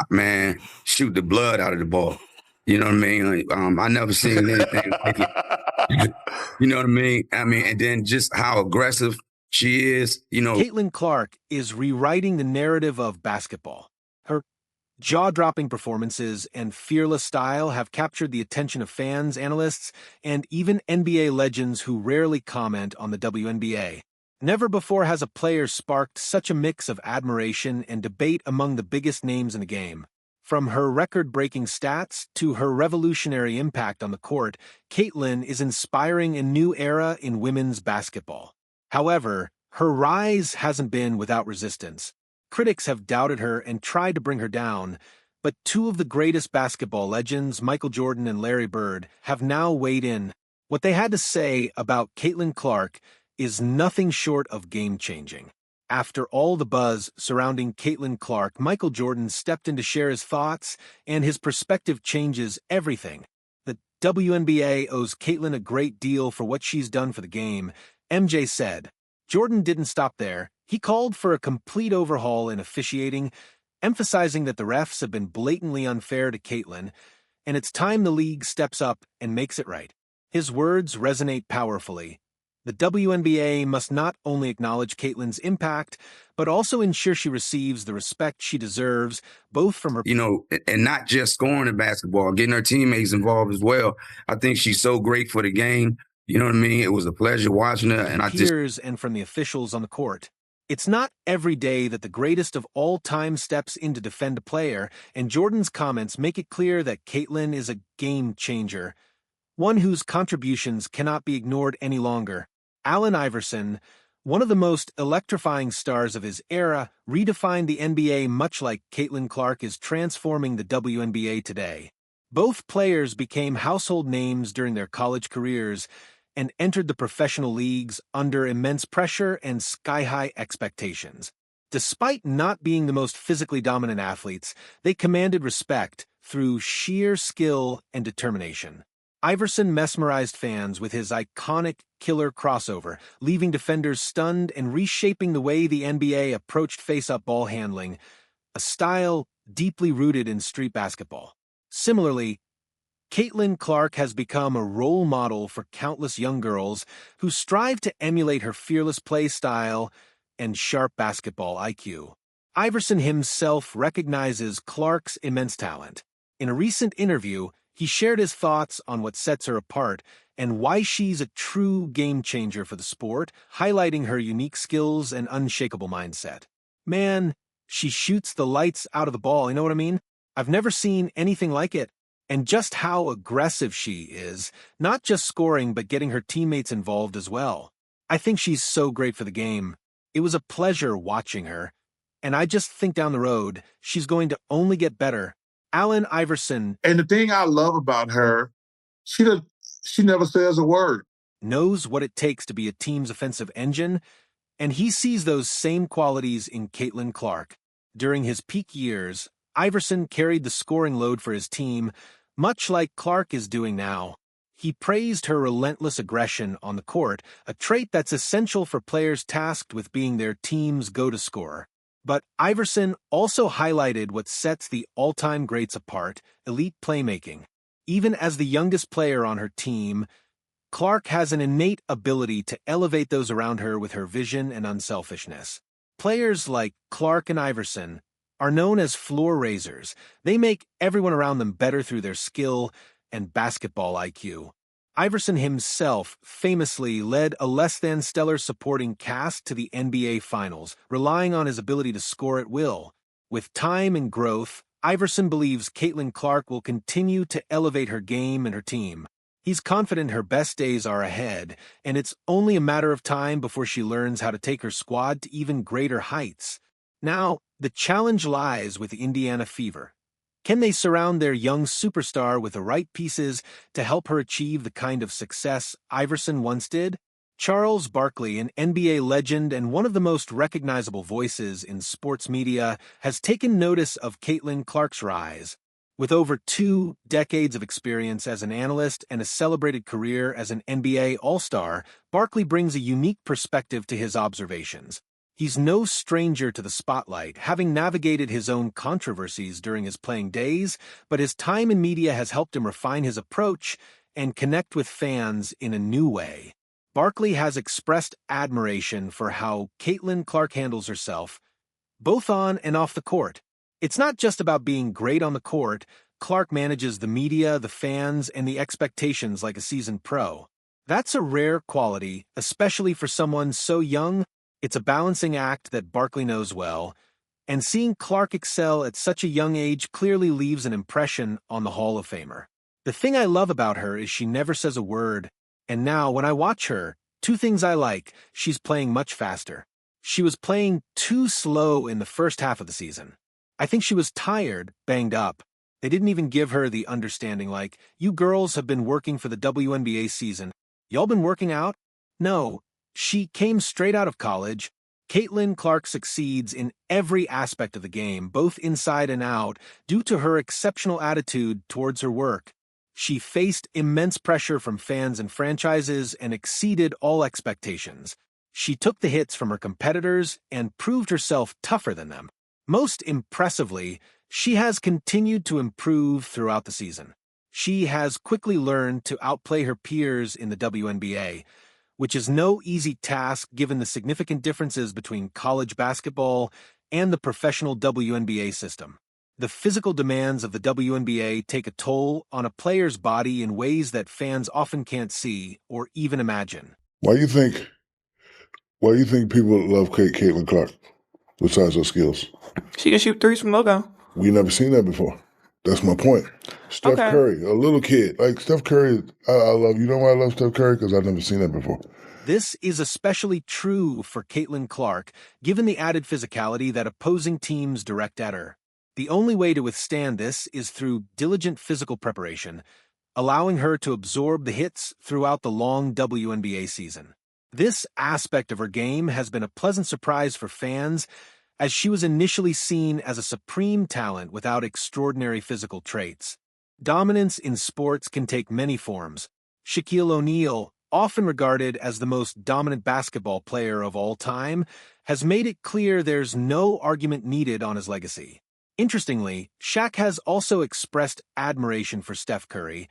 man, shoot the blood out of the ball. You know what I mean? I never seen anything like it. You know what I mean? And then just how aggressive she is. Caitlin Clark is rewriting the narrative of basketball. Her jaw-dropping performances and fearless style have captured the attention of fans, analysts, and even NBA legends who rarely comment on the WNBA. Never before has a player sparked such a mix of admiration and debate among the biggest names in the game. From her record-breaking stats to her revolutionary impact on the court, Caitlin is inspiring a new era in women's basketball. However, her rise hasn't been without resistance. Critics have doubted her and tried to bring her down, but two of the greatest basketball legends, Michael Jordan and Larry Bird, have now weighed in. What they had to say about Caitlin Clark is nothing short of game-changing. After all the buzz surrounding Caitlin Clark, Michael Jordan stepped in to share his thoughts, and his perspective changes everything. The WNBA owes Caitlin a great deal for what she's done for the game, MJ said. Jordan didn't stop there. He called for a complete overhaul in officiating, emphasizing that the refs have been blatantly unfair to Caitlin, and it's time the league steps up and makes it right. His words resonate powerfully. The WNBA must not only acknowledge Caitlin's impact, but also ensure she receives the respect she deserves, both from her... And not just scoring in basketball, getting her teammates involved as well. I think she's so great for the game. You know what I mean? It was a pleasure watching her, and peers and from the officials on the court. It's not every day that the greatest of all time steps in to defend a player, and Jordan's comments make it clear that Caitlin is a game changer, one whose contributions cannot be ignored any longer. Allen Iverson, one of the most electrifying stars of his era, redefined the NBA much like Caitlin Clark is transforming the WNBA today. Both players became household names during their college careers and entered the professional leagues under immense pressure and sky-high expectations. Despite not being the most physically dominant athletes, they commanded respect through sheer skill and determination. Iverson mesmerized fans with his iconic killer crossover, leaving defenders stunned and reshaping the way the NBA approached face-up ball handling, a style deeply rooted in street basketball. Similarly, Caitlin Clark has become a role model for countless young girls who strive to emulate her fearless play style and sharp basketball IQ. Iverson himself recognizes Clark's immense talent. In a recent interview, he shared his thoughts on what sets her apart and why she's a true game-changer for the sport, highlighting her unique skills and unshakable mindset. Man, she shoots the lights out of the ball, you know what I mean? I've never seen anything like it. And just how aggressive she is, not just scoring but getting her teammates involved as well. I think she's so great for the game. It was a pleasure watching her, and I just think down the road, she's going to only get better. Allen Iverson. And the thing I love about her, she never says a word. Knows what it takes to be a team's offensive engine, and he sees those same qualities in Caitlin Clark. During his peak years, Iverson carried the scoring load for his team, much like Clark is doing now. He praised her relentless aggression on the court, a trait that's essential for players tasked with being their team's go-to scorer. But Iverson also highlighted what sets the all-time greats apart, elite playmaking. Even as the youngest player on her team, Clark has an innate ability to elevate those around her with her vision and unselfishness. Players like Clark and Iverson are known as floor raisers. They make everyone around them better through their skill and basketball IQ. Iverson himself famously led a less-than-stellar supporting cast to the NBA Finals, relying on his ability to score at will. With time and growth, Iverson believes Caitlin Clark will continue to elevate her game and her team. He's confident her best days are ahead, and it's only a matter of time before she learns how to take her squad to even greater heights. Now, the challenge lies with the Indiana Fever. Can they surround their young superstar with the right pieces to help her achieve the kind of success Iverson once did? Charles Barkley, an NBA legend and one of the most recognizable voices in sports media, has taken notice of Caitlin Clark's rise. With over 2 decades of experience as an analyst and a celebrated career as an NBA All-Star, Barkley brings a unique perspective to his observations. He's no stranger to the spotlight, having navigated his own controversies during his playing days, but his time in media has helped him refine his approach and connect with fans in a new way. Barkley has expressed admiration for how Caitlin Clark handles herself, both on and off the court. It's not just about being great on the court. Clark manages the media, the fans, and the expectations like a seasoned pro. That's a rare quality, especially for someone so young. It's a balancing act that Barkley knows well, and seeing Clark excel at such a young age clearly leaves an impression on the Hall of Famer. The thing I love about her is she never says a word, and now when I watch her, two things I like: she's playing much faster. She was playing too slow in the first half of the season. I think she was tired, banged up. They didn't even give her the understanding like, "You girls have been working for the WNBA season. Y'all been working out?" No. She came straight out of college. Caitlin Clark succeeds in every aspect of the game, both inside and out, due to her exceptional attitude towards her work. She faced immense pressure from fans and franchises and exceeded all expectations. She took the hits from her competitors and proved herself tougher than them. Most impressively, she has continued to improve throughout the season. She has quickly learned to outplay her peers in the WNBA, which is no easy task given the significant differences between college basketball and the professional WNBA system. The physical demands of the WNBA take a toll on a player's body in ways that fans often can't see or even imagine. Why do you think people love Caitlin Clark besides her skills? She can shoot threes from logo. We never seen that before. That's my point. Steph Curry, a little kid. Like Steph Curry, I love. You know why I love Steph Curry? Because I've never seen that before. This is especially true for Caitlin Clark, given the added physicality that opposing teams direct at her. The only way to withstand this is through diligent physical preparation, allowing her to absorb the hits throughout the long WNBA season. This aspect of her game has been a pleasant surprise for fans, as she was initially seen as a supreme talent without extraordinary physical traits. Dominance in sports can take many forms. Shaquille O'Neal, often regarded as the most dominant basketball player of all time, has made it clear there's no argument needed on his legacy. Interestingly, Shaq has also expressed admiration for Steph Curry,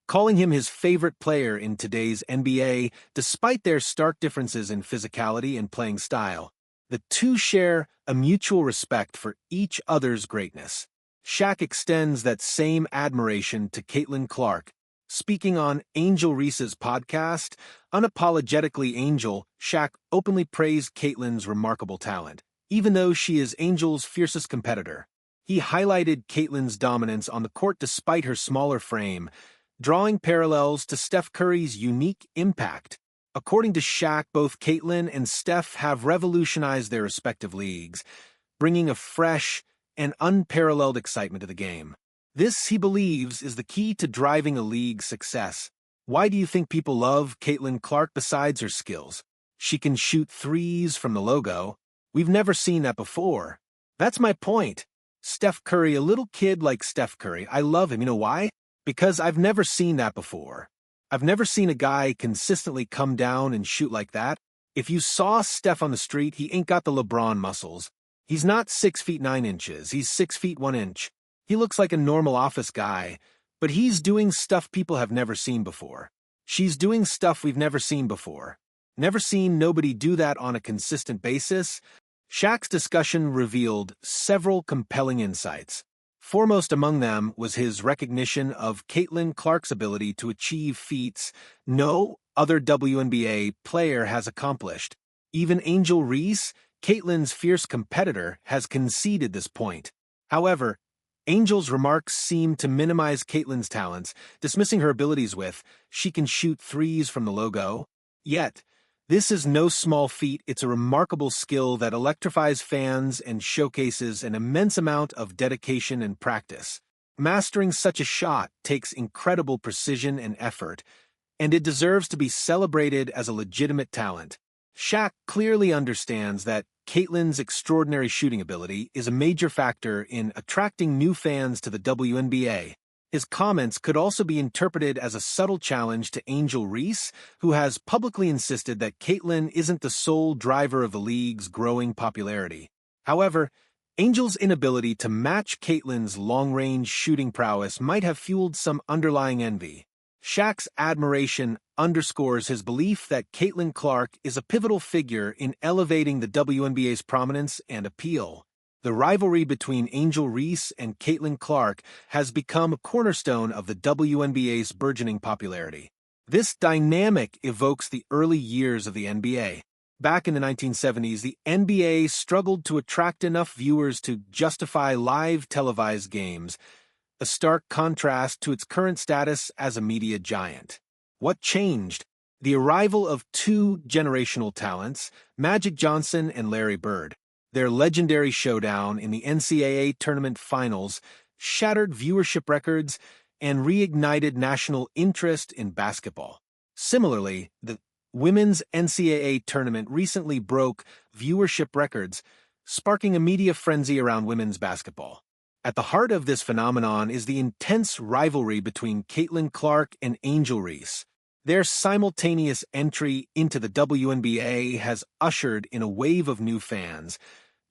calling him his favorite player in today's NBA, despite their stark differences in physicality and playing style. The two share a mutual respect for each other's greatness. Shaq extends that same admiration to Caitlin Clark. Speaking on Angel Reese's podcast, Unapologetically Angel, Shaq openly praised Caitlin's remarkable talent, even though she is Angel's fiercest competitor. He highlighted Caitlin's dominance on the court despite her smaller frame, drawing parallels to Steph Curry's unique impact. According to Shaq, both Caitlin and Steph have revolutionized their respective leagues, bringing a fresh and unparalleled excitement to the game. This, he believes, is the key to driving a league's success. Why do you think people love Caitlin Clark besides her skills? She can shoot threes from the logo. We've never seen that before. That's my point. Steph Curry, a little kid like Steph Curry, I love him. You know why? Because I've never seen that before. I've never seen a guy consistently come down and shoot like that. If you saw Steph on the street, he ain't got the LeBron muscles. He's not 6 feet 9 inches. He's 6 feet 1 inch. He looks like a normal office guy, but he's doing stuff people have never seen before. She's doing stuff we've never seen before. Never seen nobody do that on a consistent basis. Shaq's discussion revealed several compelling insights. Foremost among them was his recognition of Caitlin Clark's ability to achieve feats no other WNBA player has accomplished. Even Angel Reese, Caitlin's fierce competitor, has conceded this point. However, Angel's remarks seem to minimize Caitlin's talents, dismissing her abilities with, "She can shoot threes from the logo." Yet, this is no small feat. It's a remarkable skill that electrifies fans and showcases an immense amount of dedication and practice. Mastering such a shot takes incredible precision and effort, and it deserves to be celebrated as a legitimate talent. Shaq clearly understands that Caitlin's extraordinary shooting ability is a major factor in attracting new fans to the WNBA. His comments could also be interpreted as a subtle challenge to Angel Reese, who has publicly insisted that Caitlyn isn't the sole driver of the league's growing popularity. However, Angel's inability to match Caitlyn's long-range shooting prowess might have fueled some underlying envy. Shaq's admiration underscores his belief that Caitlin Clark is a pivotal figure in elevating the WNBA's prominence and appeal. The rivalry between Angel Reese and Caitlin Clark has become a cornerstone of the WNBA's burgeoning popularity. This dynamic evokes the early years of the NBA. Back in the 1970s, the NBA struggled to attract enough viewers to justify live televised games, a stark contrast to its current status as a media giant. What changed? The arrival of two generational talents, Magic Johnson and Larry Bird. Their legendary showdown in the NCAA tournament finals shattered viewership records and reignited national interest in basketball. Similarly, the women's NCAA tournament recently broke viewership records, sparking a media frenzy around women's basketball. At the heart of this phenomenon is the intense rivalry between Caitlin Clark and Angel Reese. Their simultaneous entry into the WNBA has ushered in a wave of new fans,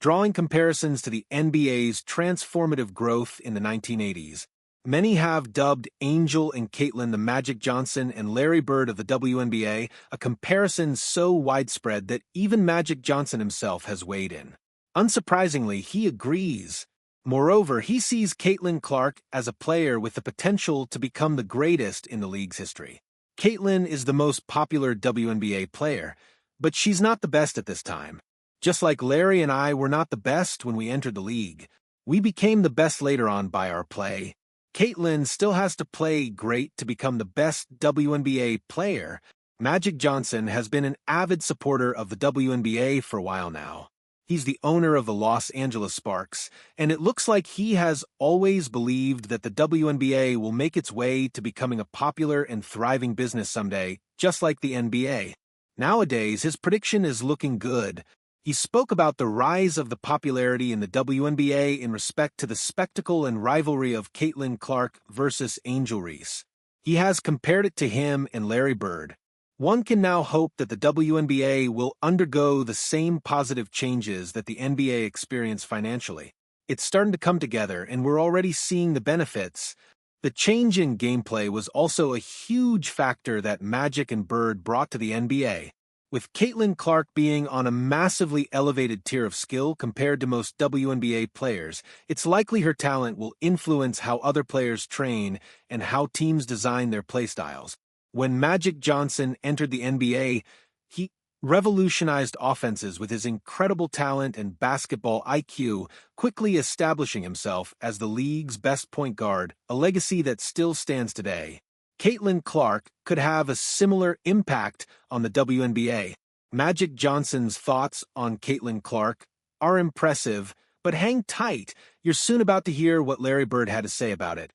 drawing comparisons to the NBA's transformative growth in the 1980s. Many have dubbed Angel and Caitlin the Magic Johnson and Larry Bird of the WNBA, a comparison so widespread that even Magic Johnson himself has weighed in. Unsurprisingly, he agrees. Moreover, he sees Caitlin Clark as a player with the potential to become the greatest in the league's history. Caitlin is the most popular WNBA player, but she's not the best at this time. Just like Larry and I were not the best when we entered the league, we became the best later on by our play. Caitlin still has to play great to become the best WNBA player. Magic Johnson has been an avid supporter of the WNBA for a while now. He's the owner of the Los Angeles Sparks, and it looks like he has always believed that the WNBA will make its way to becoming a popular and thriving business someday, just like the NBA. Nowadays, his prediction is looking good. He spoke about the rise of the popularity in the WNBA in respect to the spectacle and rivalry of Caitlin Clark versus Angel Reese. He has compared it to him and Larry Bird. One can now hope that the WNBA will undergo the same positive changes that the NBA experienced financially. It's starting to come together, and we're already seeing the benefits. The change in gameplay was also a huge factor that Magic and Bird brought to the NBA. With Caitlin Clark being on a massively elevated tier of skill compared to most WNBA players, it's likely her talent will influence how other players train and how teams design their playstyles. When Magic Johnson entered the NBA, he revolutionized offenses with his incredible talent and basketball IQ, quickly establishing himself as the league's best point guard, a legacy that still stands today. Caitlin Clark could have a similar impact on the WNBA. Magic Johnson's thoughts on Caitlin Clark are impressive, but hang tight. You're soon about to hear what Larry Bird had to say about it.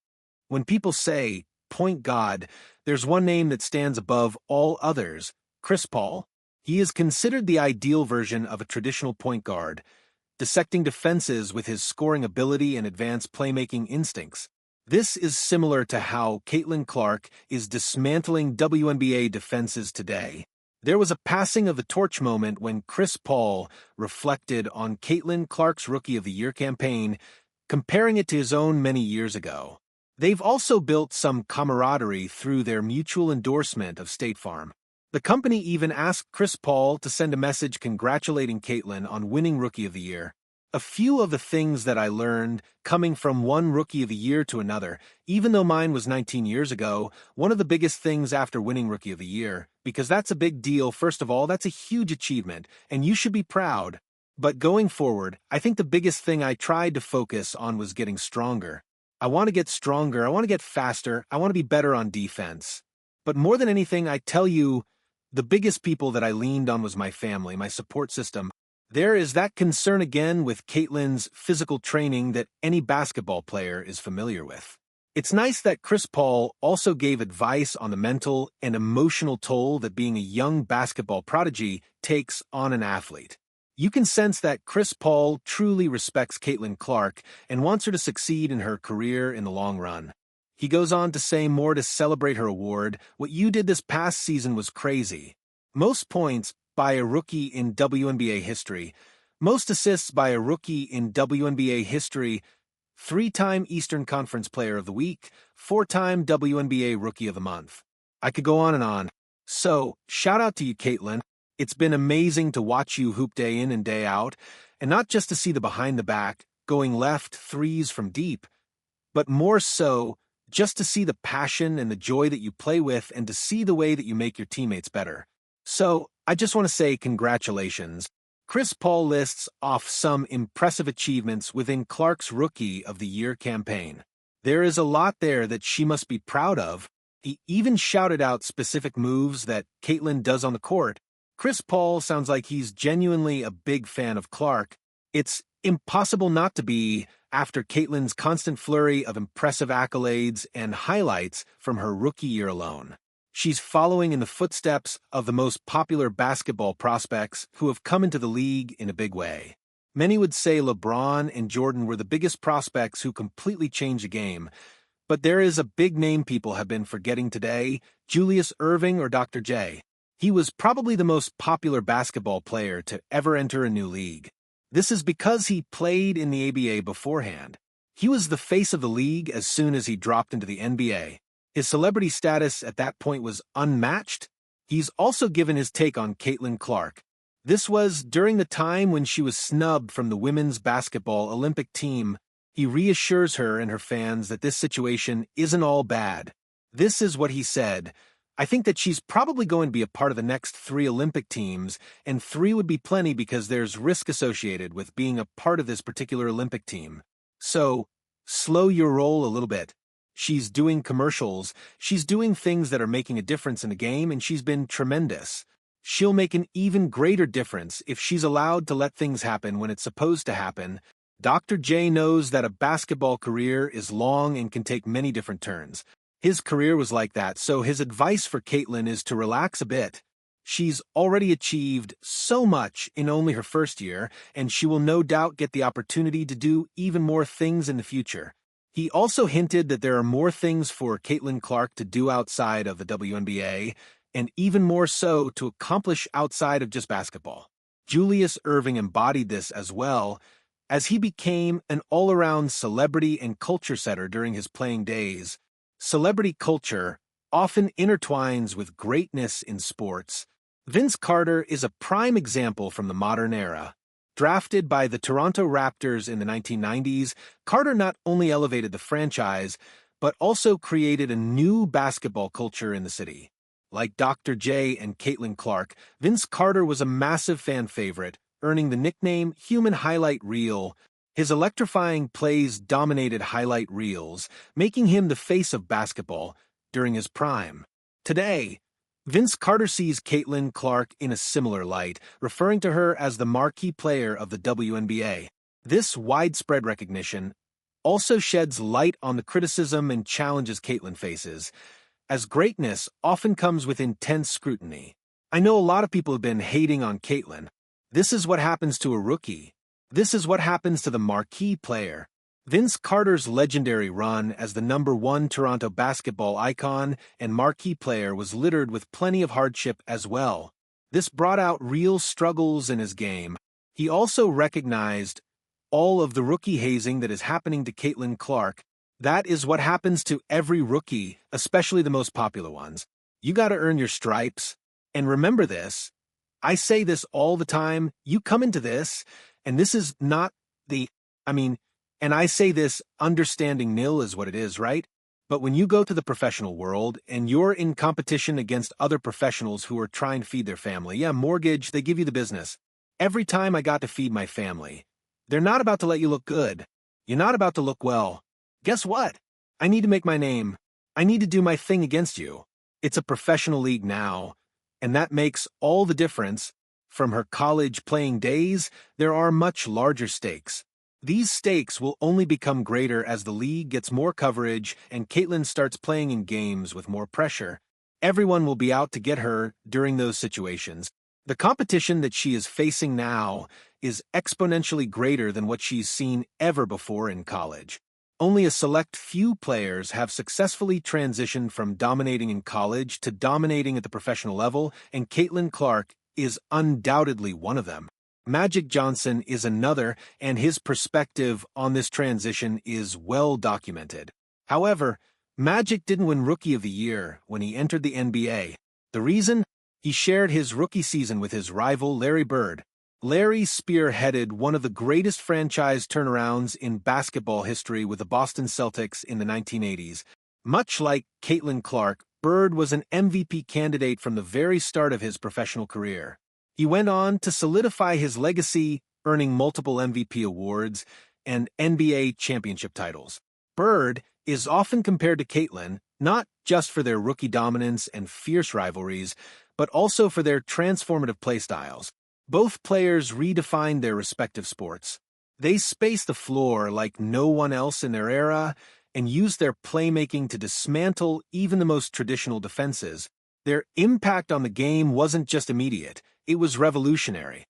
When people say, point guard, there's one name that stands above all others, Chris Paul. He is considered the ideal version of a traditional point guard, dissecting defenses with his scoring ability and advanced playmaking instincts. This is similar to how Caitlin Clark is dismantling WNBA defenses today. There was a passing of the torch moment when Chris Paul reflected on Caitlin Clark's Rookie of the Year campaign, comparing it to his own many years ago. They've also built some camaraderie through their mutual endorsement of State Farm. The company even asked Chris Paul to send a message congratulating Caitlin on winning Rookie of the Year. A few of the things that I learned coming from one Rookie of the Year to another, even though mine was 19 years ago, one of the biggest things after winning Rookie of the Year, because that's a big deal, first of all, that's a huge achievement, and you should be proud. But going forward, I think the biggest thing I tried to focus on was getting stronger. I want to get stronger, I want to get faster, I want to be better on defense. But more than anything, I tell you, the biggest people that I leaned on was my family, my support system. There is that concern again with Caitlin's physical training that any basketball player is familiar with. It's nice that Chris Paul also gave advice on the mental and emotional toll that being a young basketball prodigy takes on an athlete. You can sense that Chris Paul truly respects Caitlin Clark and wants her to succeed in her career in the long run. He goes on to say more to celebrate her award. What you did this past season was crazy. Most points by a rookie in WNBA history. Most assists by a rookie in WNBA history. 3-time Eastern Conference Player of the Week. 4-time WNBA Rookie of the Month. I could go on and on. So, shout out to you, Caitlin. It's been amazing to watch you hoop day in and day out, and not just to see the behind the back, going left threes from deep, but more so, just to see the passion and the joy that you play with and to see the way that you make your teammates better. So, I just want to say congratulations. Chris Paul lists off some impressive achievements within Clark's Rookie of the Year campaign. There is a lot there that she must be proud of. He even shouted out specific moves that Caitlin does on the court. Chris Paul sounds like he's genuinely a big fan of Clark. It's impossible not to be after Caitlin's constant flurry of impressive accolades and highlights from her rookie year alone. She's following in the footsteps of the most popular basketball prospects who have come into the league in a big way. Many would say LeBron and Jordan were the biggest prospects who completely changed the game, but there is a big name people have been forgetting today, Julius Erving or Dr. J. He was probably the most popular basketball player to ever enter a new league. This is because he played in the ABA beforehand. He was the face of the league as soon as he dropped into the NBA. His celebrity status at that point was unmatched. He's also given his take on Caitlin Clark. This was during the time when she was snubbed from the women's basketball Olympic team. He reassures her and her fans that this situation isn't all bad. This is what he said. I think that she's probably going to be a part of the next 3 Olympic teams, and 3 would be plenty because there's risk associated with being a part of this particular Olympic team. So, slow your roll a little bit. She's doing commercials, she's doing things that are making a difference in the game, and she's been tremendous. She'll make an even greater difference if she's allowed to let things happen when it's supposed to happen. Dr. J knows that a basketball career is long and can take many different turns. His career was like that, so his advice for Caitlin is to relax a bit. She's already achieved so much in only her first year, and she will no doubt get the opportunity to do even more things in the future. He also hinted that there are more things for Caitlin Clark to do outside of the WNBA, and even more so to accomplish outside of just basketball. Julius Erving embodied this as well, as he became an all-around celebrity and culture setter during his playing days. Celebrity culture often intertwines with greatness in sports. Vince Carter is a prime example from the modern era. Drafted by the Toronto Raptors in the 1990s, Carter not only elevated the franchise, but also created a new basketball culture in the city. Like Dr. J and Caitlin Clark, Vince Carter was a massive fan favorite, earning the nickname Human Highlight Reel. His electrifying plays dominated highlight reels, making him the face of basketball during his prime. Today, Vince Carter sees Caitlin Clark in a similar light, referring to her as the marquee player of the WNBA. This widespread recognition also sheds light on the criticism and challenges Caitlin faces, as greatness often comes with intense scrutiny. I know a lot of people have been hating on Caitlin. This is what happens to a rookie. This is what happens to the marquee player. Vince Carter's legendary run as the #1 Toronto basketball icon and marquee player was littered with plenty of hardship as well. This brought out real struggles in his game. He also recognized all of the rookie hazing that is happening to Caitlin Clark. That is what happens to every rookie, especially the most popular ones. You gotta earn your stripes. And remember this. I say this all the time. You come into this, and this is not and I say this understanding nil is what it is, right? But when you go to the professional world and you're in competition against other professionals who are trying to feed their family, mortgage, they give you the business. Every time I got to feed my family, they're not about to let you look good. You're not about to look well. Guess what? I need to make my name. I need to do my thing against you. It's a professional league now, and that makes all the difference. From her college playing days, there are much larger stakes. These stakes will only become greater as the league gets more coverage and Caitlin starts playing in games with more pressure. Everyone will be out to get her during those situations. The competition that she is facing now is exponentially greater than what she's seen ever before in college. Only a select few players have successfully transitioned from dominating in college to dominating at the professional level, and Caitlin Clark is undoubtedly one of them. Magic Johnson is another, and his perspective on this transition is well documented. However, Magic didn't win Rookie of the Year when he entered the NBA. The reason? He shared his rookie season with his rival Larry Bird. Larry spearheaded one of the greatest franchise turnarounds in basketball history with the Boston Celtics in the 1980s. Much like Caitlin Clark, Bird was an MVP candidate from the very start of his professional career. He went on to solidify his legacy, earning multiple MVP awards and NBA championship titles. Bird is often compared to Caitlin, not just for their rookie dominance and fierce rivalries, but also for their transformative playstyles. Both players redefined their respective sports. They spaced the floor like no one else in their era and used their playmaking to dismantle even the most traditional defenses. Their impact on the game wasn't just immediate, it was revolutionary.